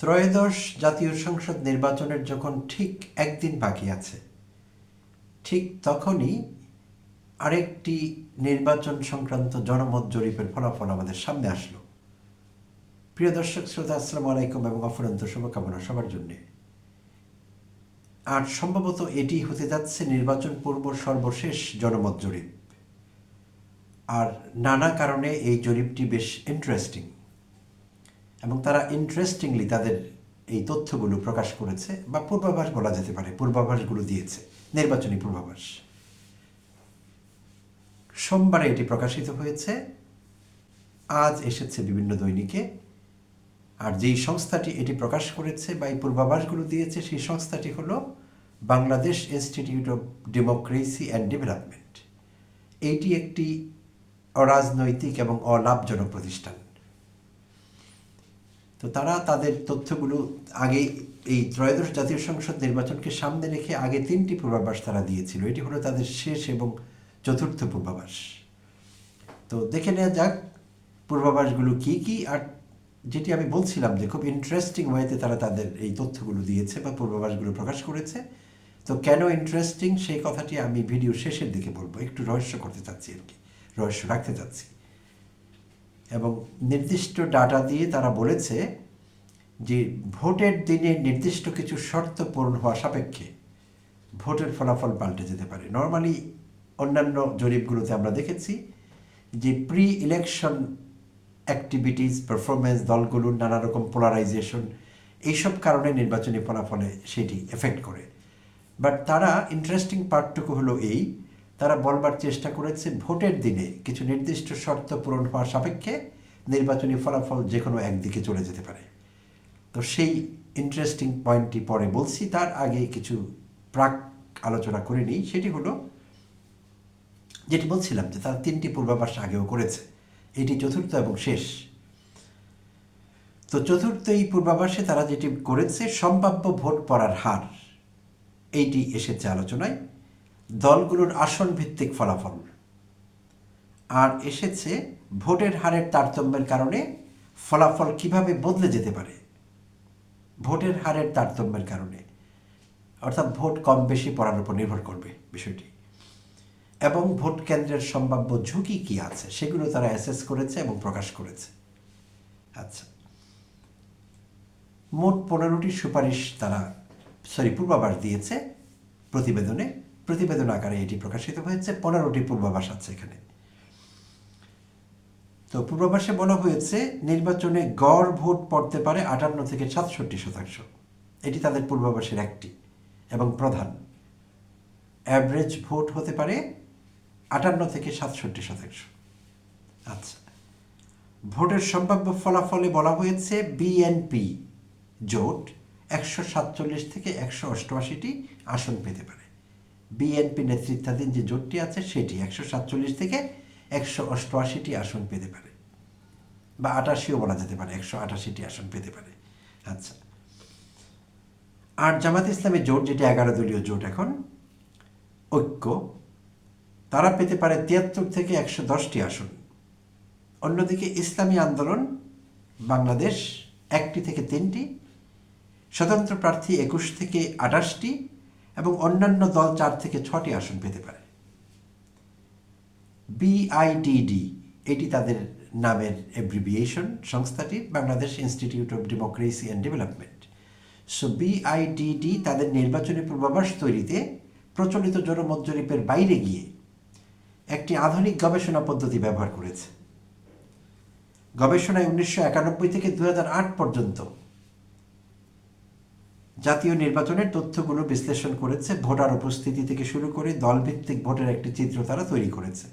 ত্রয়োদশ জাতীয় সংসদ নির্বাচনের যখন ঠিক একদিন বাকি আছে, ঠিক তখনই আরেকটি নির্বাচন সংক্রান্ত জনমত জরিপের ফলাফল আমাদের সামনে আসলো। প্রিয় দর্শক শ্রোতা, আসসালামু আলাইকুম এবং অফুরন্ত শুভকামনা সবার জন্যে। আর সম্ভবত এটি হতে যাচ্ছে নির্বাচন পূর্ব সর্বশেষ জনমত জরিপ। আর নানা কারণে এই জরিপটি বেশ ইন্টারেস্টিং, এবং তারা ইন্টারেস্টিংলি তাদের এই তথ্যগুলো প্রকাশ করেছে, বা পূর্বাভাস বলা যেতে পারে, পূর্বাভাসগুলো দিয়েছে, নির্বাচনী পূর্বাভাস। সোমবারে এটি প্রকাশিত হয়েছে, আজ এসেছে বিভিন্ন দৈনিকে। আর যেই সংস্থাটি এটি প্রকাশ করেছে বা এই পূর্বাভাসগুলো দিয়েছে, সেই সংস্থাটি হলো Bangladesh institute of democracy and development. এইটি একটি অরাজনৈতিক এবং অলাভজনক প্রতিষ্ঠান। তো তারা তাদের তথ্যগুলো আগে এই ত্রয়োদশ জাতীয় সংসদ নির্বাচনকে সামনে রেখে আগে 3টি পূর্বাভাস তারা দিয়েছিল। এটি হলো তাদের শেষ এবং চতুর্থ পূর্বাভাস। তো দেখে নেওয়া যাক পূর্বাভাসগুলো কি কি। আর যেটি আমি বলছিলাম যে খুব ইন্টারেস্টিং ওয়েতে তারা তাদের এই তথ্যগুলো দিয়েছে বা পূর্বাভাসগুলো প্রকাশ করেছে। তো কেন ইন্টারেস্টিং সেই কথাটি আমি ভিডিও শেষের দিকে বলবো, একটু রহস্য করতে চাচ্ছি আর কি, রহস্য রাখতে চাচ্ছি। এবং নির্দিষ্ট ডাটা দিয়ে তারা বলেছে যে ভোটের দিনে নির্দিষ্ট কিছু শর্ত পূরণ হওয়া সাপেক্ষে ভোটের ফলাফল পাল্টে যেতে পারে। নর্মালি অন্যান্য জরিপগুলোতে আমরা দেখেছি যে প্রি ইলেকশন অ্যাক্টিভিটিস, পারফরমেন্স, দলগুলোর নানা রকম পোলারাইজেশন, এইসব কারণে নির্বাচনী ফলাফলে সেটি এফেক্ট করে। বাট তারা ইন্টারেস্টিং পার্টটুকু হলো এই, তারা বলবার চেষ্টা করেছে ভোটের দিনে কিছু নির্দিষ্ট শর্ত পূরণ হওয়া সাপেক্ষে নির্বাচনী ফলাফল যে কোনো একদিকে চলে যেতে পারে। তো সেই ইন্টারেস্টিং পয়েন্টটি পরে বলছি, তার আগে কিছু প্রাক আলোচনা করে নিই। সেটি হলো যেটি বলছিলাম যে তারা 3টি পূর্বাভাস আগেও করেছে, এটি চতুর্থ এবং শেষ। তো চতুর্থ এই পূর্বাভাসে তারা যেটি করেছে, সম্ভাব্য ভোট পড়ার হার, এইটি এসেছে আলোচনায়। দলগুলোর আসন ভিত্তিক ফলাফল, আর এসেছে ভোটের হারের তারতম্যের কারণে ফলাফল কিভাবে বদলে যেতে পারে। ভোটের হারের তারতম্যের কারণে, অর্থাৎ ভোট কম বেশি পড়ার উপর নির্ভর করবে বিষয়টি, এবং ভোট কেন্দ্রের সম্ভাব্য ঝুঁকি কি আছে সেগুলো তারা অ্যাসেস করেছে এবং প্রকাশ করেছে। আচ্ছা, মোট 15টি সুপারিশ তারা পূর্বাভাস দিয়েছে প্রতিবেদন আকারে এটি প্রকাশিত হয়েছে। 15টি পূর্বাভাস আছে এখানে। তো পূর্বাভাসে বলা হয়েছে নির্বাচনে গড় ভোট পড়তে পারে 58 থেকে 67%। এটি তাদের পূর্বাভাসের একটি এবং প্রধান। অ্যাভারেজ ভোট হতে পারে 58 থেকে 67%। আচ্ছা, ভোটের সম্ভাব্য ফলাফলে বলা হয়েছে বিএনপি জোট 147 থেকে 188টি আসন পেতে পারে। বিএনপি নেতৃত্বাধীন যে জোটটি আছে সেটি 147 থেকে 188টি আসন পেতে পারে, বা 88ও বলা যেতে পারে, 188টি আসন পেতে পারে। আচ্ছা, আর জামাত ইসলামী জোট, যেটি 11 দলীয় জোট এখন, ঐক্য, তারা পেতে পারে 73 থেকে 110টি আসন। অন্যদিকে ইসলামী আন্দোলন বাংলাদেশ 1টি থেকে 3টি, স্বতন্ত্র প্রার্থী 21 থেকে 28টি, এবং অন্যান্য দল 4 থেকে 6টি আসন পেতে পারে। বিআইডিডি, এটি তাদের নামের অ্যাব্রিভিয়েশন সংস্থাটির, Bangladesh institute of democracy and development. So BIDD তাদের নির্বাচনী পূর্বাভাস তৈরিতে প্রচলিত জনমত জরিপের বাইরে গিয়ে একটি আধুনিক গবেষণা পদ্ধতি ব্যবহার করেছে। গবেষণায় 1991 থেকে 2008 পর্যন্ত জাতীয় নির্বাচনের তথ্যগুলো বিশ্লেষণ করেছে। ভোটার উপস্থিতি থেকে শুরু করে দলভিত্তিক ভোটের একটি চিত্র তারা তৈরি করেছে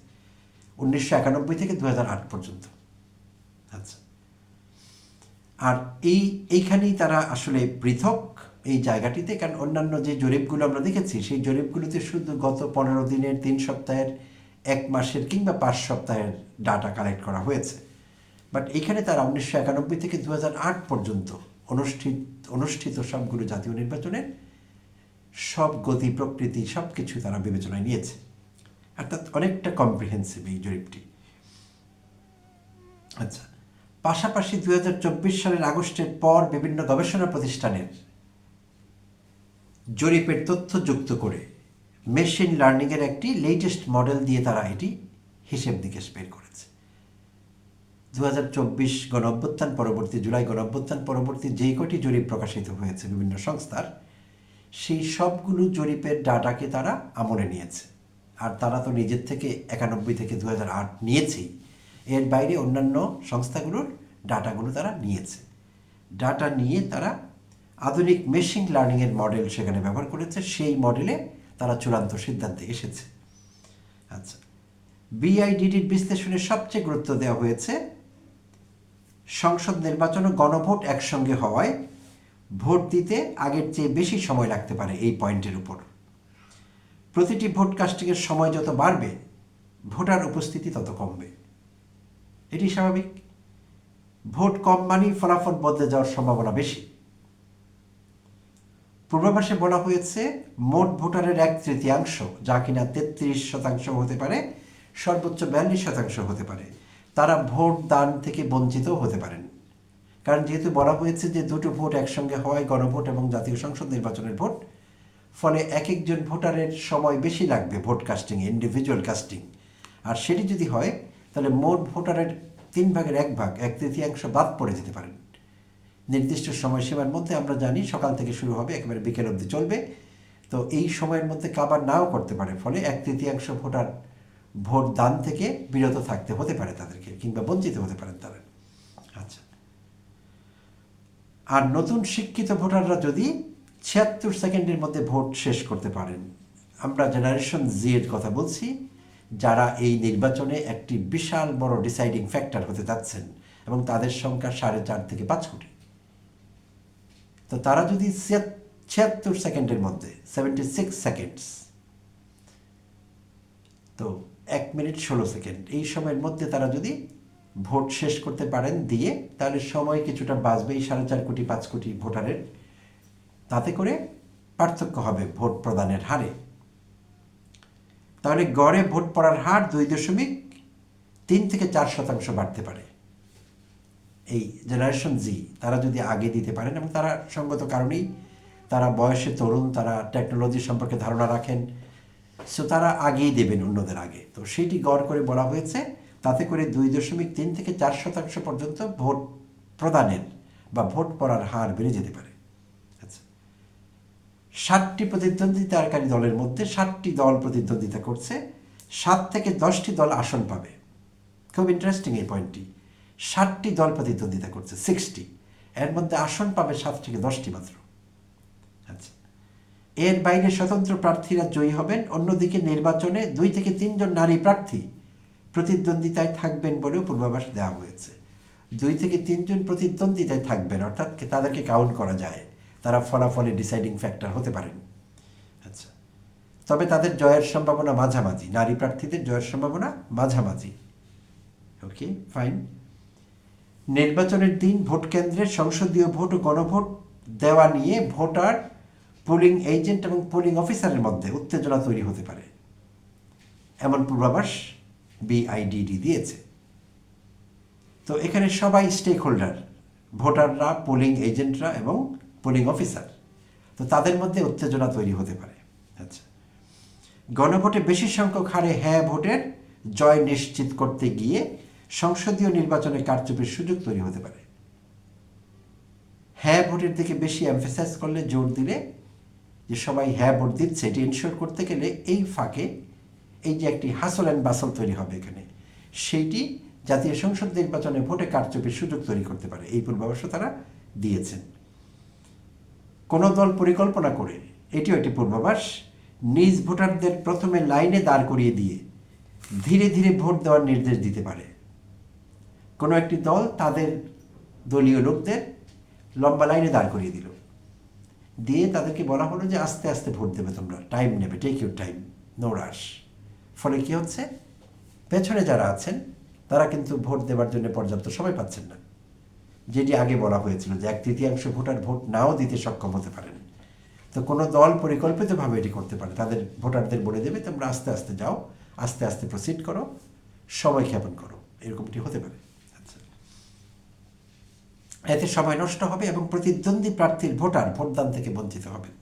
1991 থেকে 2008 পর্যন্ত। আচ্ছা, আর এইখানেই তারা আসলে পৃথক এই জায়গাটিতে, কারণ অন্যান্য যে জরিপগুলো আমরা দেখেছি সেই জরিপগুলোতে শুধু গত 15 দিনের, 3 সপ্তাহের, 1 মাসের কিংবা 5 সপ্তাহের ডাটা কালেক্ট করা হয়েছে। বাট এখানে তারা 1991 থেকে 2008 পর্যন্ত অনুষ্ঠিত সবগুলো জাতীয় নির্বাচনের সব গতি, প্রকৃতি, সব কিছু তারা বিবেচনায় নিয়েছে। অর্থাৎ অনেকটা কম্প্রিহেন্সিভ এই জরিপটি। আচ্ছা, পাশাপাশি 2024 সালের আগস্টের পর বিভিন্ন গবেষণা প্রতিষ্ঠানের জরিপের তথ্য যুক্ত করে মেশিন লার্নিংয়ের একটি লেটেস্ট মডেল দিয়ে তারা এটি হিসেব নিকেশ বের করেছে। 2024 গণঅভ্যুত্থান পরবর্তী, জুলাই গণঅভ্যুত্থান পরবর্তী যেই কটি জরিপ প্রকাশিত হয়েছে বিভিন্ন সংস্থার, সেই সবগুলো জরিপের ডাটাকে তারা আমলে নিয়েছে। আর তারা তো নিজের থেকে 91 থেকে 2008 নিয়েছেই, এর বাইরে অন্যান্য সংস্থাগুলোর ডাটাগুলো তারা নিয়েছে। ডাটা নিয়ে তারা আধুনিক মেশিন লার্নিংয়ের মডেল সেখানে ব্যবহার করেছে, সেই মডেলে তারা চূড়ান্ত সিদ্ধান্তে এসেছে। আচ্ছা, বিআইডিডির বিশ্লেষণে সবচেয়ে গুরুত্ব দেওয়া হয়েছে সংসদ নির্বাচন ও গণভোট একসঙ্গে হওয়ায় ভোট দিতে আগের চেয়ে বেশি সময় লাগতে পারে এই পয়েন্টের উপর। প্রতিটি ভোট কাস্টিংয়ের সময় যত বাড়বে, ভোটার উপস্থিতি তত কমবে। এটি স্বাভাবিক। ভোট কম মানেই ফলাফল বদলে যাওয়ার সম্ভাবনা বেশি। পূর্বাভাসে বলা হয়েছে মোট ভোটারের 1/3, যা কিনা 33% হতে পারে, সর্বোচ্চ 42% হতে পারে, তারা ভোট দান থেকে বঞ্চিতও হতে পারেন। কারণ যেহেতু বলা হয়েছে যে দুটো ভোট একসঙ্গে হওয়ায় গণভোট এবং জাতীয় সংসদ নির্বাচনের ভোট, ফলে এক একজন ভোটারের সময় বেশি লাগবে ভোট কাস্টিং, ইন্ডিভিজুয়াল কাস্টিং। আর সেটি যদি হয় তাহলে মোট ভোটারের 1/3 1/3 বাদ পড়ে যেতে পারেন। নির্দিষ্ট সময়সীমার মধ্যে আমরা জানি সকাল থেকে শুরু হবে, একেবারে বিকেল অবধি চলবে। তো এই সময়ের মধ্যে কাভার নাও করতে পারে, ফলে 1/3 ভোটার ভোট দান থেকে বিরত থাকতে হতে পারে তাদেরকে, কিংবা বঞ্চিত হতে পারেন তারা। আচ্ছা, আর নতুন শিক্ষিত ভোটাররা যদি 76 সেকেন্ডের মধ্যে ভোট শেষ করতে পারেন, আমরা জেনারেশন জি এর কথা বলছি, যারা এই নির্বাচনে একটি বিশাল বড় ডিসাইডিং ফ্যাক্টর হতে যাচ্ছেন এবং তাদের সংখ্যা 4.5 থেকে 5 কোটি। তো তারা যদি 76 সেকেন্ডের মধ্যে 76 সেকেন্ডস, তো 1 মিনিট 16 সেকেন্ড, এই সময়ের মধ্যে তারা যদি ভোট শেষ করতে পারেন দিয়ে, তাহলে সময় কিছুটা বাঁচবে এই 4.5 কোটি 5 কোটি ভোটারের। তাতে করে পার্থক্য হবে ভোট প্রদানের হারে। তাহলে গড়ে ভোট পড়ার হার 2.3 থেকে 4% বাড়তে পারে। এই জেনারেশন জি তারা যদি আগে দিতে পারেন, এবং তারা সঙ্গত কারণেই, তারা বয়সে তরুণ, তারা টেকনোলজি সম্পর্কে ধারণা রাখেন, সো তারা আগেই দেবেন অন্যদের আগে। তো সেটি গড় করে বলা হয়েছে, তাতে করে 2.3 থেকে 4% পর্যন্ত ভোট প্রদানের বা ভোট পড়ার হার বেড়ে যেতে পারে। আচ্ছা, 60টি প্রতিদ্বন্দ্বিতাকারী দলের মধ্যে 60টি দল প্রতিদ্বন্দ্বিতা করছে, 7 থেকে 10টি দল আসন পাবে। খুব ইন্টারেস্টিং এই পয়েন্টটি। 60টি দল প্রতিদ্বন্দ্বিতা করছে, 60, এর মধ্যে আসন পাবে 7 থেকে 10টি মাত্র। আচ্ছা, এর বাইরে স্বতন্ত্র প্রার্থীরা জয়ী হবেন। অন্যদিকে নির্বাচনে 2 থেকে 3 জন নারী প্রার্থী প্রতিদ্বন্দ্বিতায় থাকবেন বলেও পূর্বাভাস দেওয়া হয়েছে। 2 থেকে 3 জন প্রতিদ্বন্দ্বিতায় থাকবেন, অর্থাৎ তাদেরকে কাউন্ট করা যায়, তারা ফলাফলে ডিসাইডিং ফ্যাক্টর হতে পারেন। আচ্ছা, তবে তাদের জয়ের সম্ভাবনা মাঝামাঝি, নারী প্রার্থীদের জয়ের সম্ভাবনা মাঝামাঝি। ওকে, ফাইন। নির্বাচনের দিন ভোট কেন্দ্রে সংসদীয় ভোট ও গণভোট দেওয়া নিয়ে ভোটার, পোলিং এজেন্ট এবং পোলিং অফিসারের মধ্যে উত্তেজনা তৈরি হতে পারে, এমন পূর্বাভাস বিআইডিডি দিয়েছে। তো এখানে সবাই স্টেক হোল্ডার, ভোটাররা, পোলিং এজেন্টরা এবং পোলিং অফিসার, তো তাদের মধ্যে উত্তেজনা তৈরি হতে পারে। আচ্ছা, গণভোটে বেশি সংখ্যক হারে হ্যাঁ ভোটের জয় নিশ্চিত করতে গিয়ে সংসদীয় নির্বাচনে কারচুপির সুযোগ তৈরি হতে পারে। হ্যাঁ ভোটের দিকে বেশি এমফেসাইজ করলে, জোর দিলে যে সবাই হ্যাঁ ভোট দিচ্ছে, এটি এনশিওর করতে গেলে এই ফাঁকে এই যে একটি হাসল অ্যান্ড বাসল তৈরি হবে এখানে, সেইটি জাতীয় সংসদ নির্বাচনে ভোটে কারচুপির সুযোগ তৈরি করতে পারে, এই পূর্বাভাসও তারা দিয়েছেন। কোনো দল পরিকল্পনা করে, এটিও একটি পূর্বাভাস, নিজ ভোটারদের প্রথমে লাইনে দাঁড় করিয়ে দিয়ে ধীরে ধীরে ভোট দেওয়ার নির্দেশ দিতে পারে। কোনো একটি দল তাদের দলীয় লোকদের লম্বা লাইনে দাঁড় করিয়ে দিল, দিয়ে তাদেরকে বলা হলো যে আস্তে আস্তে ভোট দেবে, তোমরা টাইম নেবে, টেক ইউর টাইম, নো রাশ। ফলে কি হচ্ছে, পেছনে যারা আছেন তারা কিন্তু ভোট দেওয়ার জন্য পর্যাপ্ত সময় পাচ্ছেন না। যেটি আগে বলা হয়েছিল যে 1/3 ভোটার ভোট নাও দিতে সক্ষম হতে পারেন। তো কোনো দল পরিকল্পিতভাবে এটি করতে পারে, তাদের ভোটারদের বলে দেবে তোমরা আস্তে আস্তে যাও, আস্তে আস্তে প্রসিড করো, সময় ক্ষেপণ করো, এরকমটি হতে পারে। আচ্ছা, এতে সময় নষ্ট হবে এবং প্রতিদ্বন্দ্বী প্রার্থীর ভোটদান থেকে বঞ্চিত হবেন।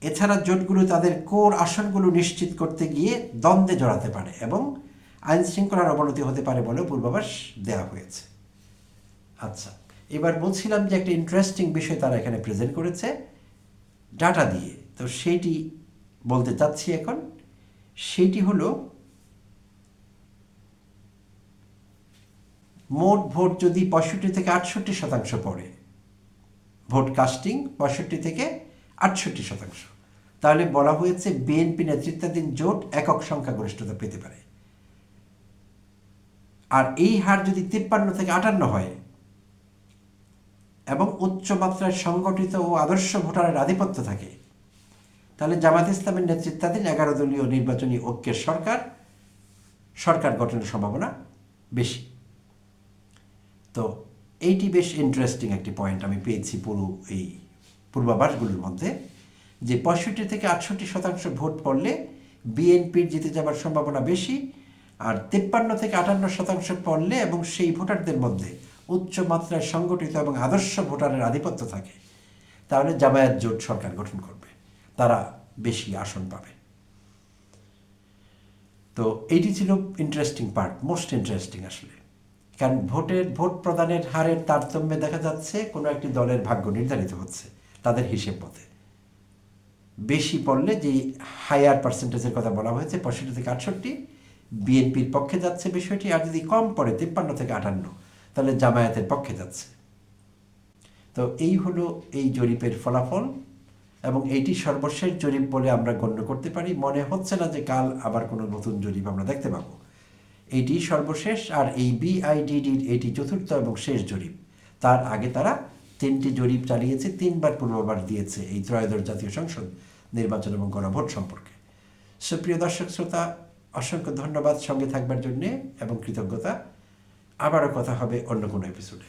এছাড়া জোটগুলো তাদের কোর আসনগুলো নিশ্চিত করতে গিয়ে দ্বন্দ্বে জড়াতে পারে এবং আইন শৃঙ্খলার অবনতি হতে পারে বলেও পূর্বাভাস দেওয়া হয়েছে। আচ্ছা, এবার বলছিলাম যে একটা ইন্টারেস্টিং বিষয় তারা এখানে প্রেজেন্ট করেছে ডাটা দিয়ে, তো সেইটি বলতে চাচ্ছি এখন। সেইটি হলো মোট ভোট যদি 65 থেকে 68% পড়ে, ভোট কাস্টিং 65 থেকে 68%, তাহলে বলা হয়েছে বিএনপি নেতৃত্বাধীন জোট একক সংখ্যাগরিষ্ঠতা পেতে পারে। আর এই হার যদি 53 থেকে 58 হয় এবং উচ্চমাত্রায় সংগঠিত ও আদর্শ ভোটারের আধিপত্য থাকে, তাহলে জামায়াত ইসলামের নেতৃত্বাধীন 11 দলীয় নির্বাচনী ঐক্যের সরকার গঠনের সম্ভাবনা বেশি। তো এইটি বেশ ইন্টারেস্টিং একটি পয়েন্ট আমি পেয়েছি পুরো এই পূর্বাভাসগুলোর মধ্যে, যে 65 থেকে 68% ভোট পড়লে বিএনপির জিতে যাবার সম্ভাবনা বেশি, আর 53 থেকে 58% পড়লে এবং সেই ভোটারদের মধ্যে উচ্চ মাত্রায় সংগঠিত এবং আদর্শ ভোটারের আধিপত্য থাকে, তাহলে জামায়াত জোট সরকার গঠন করবে, তারা বেশি আসন পাবে। তো এইটি ছিল ইন্টারেস্টিং পার্ট, মোস্ট ইন্টারেস্টিং আসলে, কারণ ভোট প্রদানের হারের তারতম্যে দেখা যাচ্ছে কোনো একটি দলের ভাগ্য নির্ধারিত হচ্ছে তাদের হিসেব মতে। বেশি পড়লে যে হায়ার পার্সেন্টেজের কথা বলা হয়েছে 65 থেকে 68, বিএনপির পক্ষে যাচ্ছে বিষয়টি, আর যদি কম পড়ে 53 থেকে 58, তাহলে জামায়াতের পক্ষে যাচ্ছে। তো এই হলো এই জরিপের ফলাফল, এবং এইটি সর্বশেষ জরিপ বলে আমরা গণ্য করতে পারি। মনে হচ্ছে না যে কাল আবার কোনো নতুন জরিপ আমরা দেখতে পাবো। এইটি সর্বশেষ, আর এই বিআইডিডির এটি চতুর্থ এবং শেষ জরিপ। তার আগে তারা 3টি জরিপ চালিয়েছে, 3বার পূর্বাভাস দিয়েছে এই ত্রয়োদশ জাতীয় সংসদ নির্বাচন এবং গণভোট সম্পর্কে। সুপ্রিয় দর্শক শ্রোতা, অসংখ্য ধন্যবাদ সঙ্গে থাকবার জন্যে এবং কৃতজ্ঞতা। আবারও কথা হবে অন্য কোনো এপিসোডে।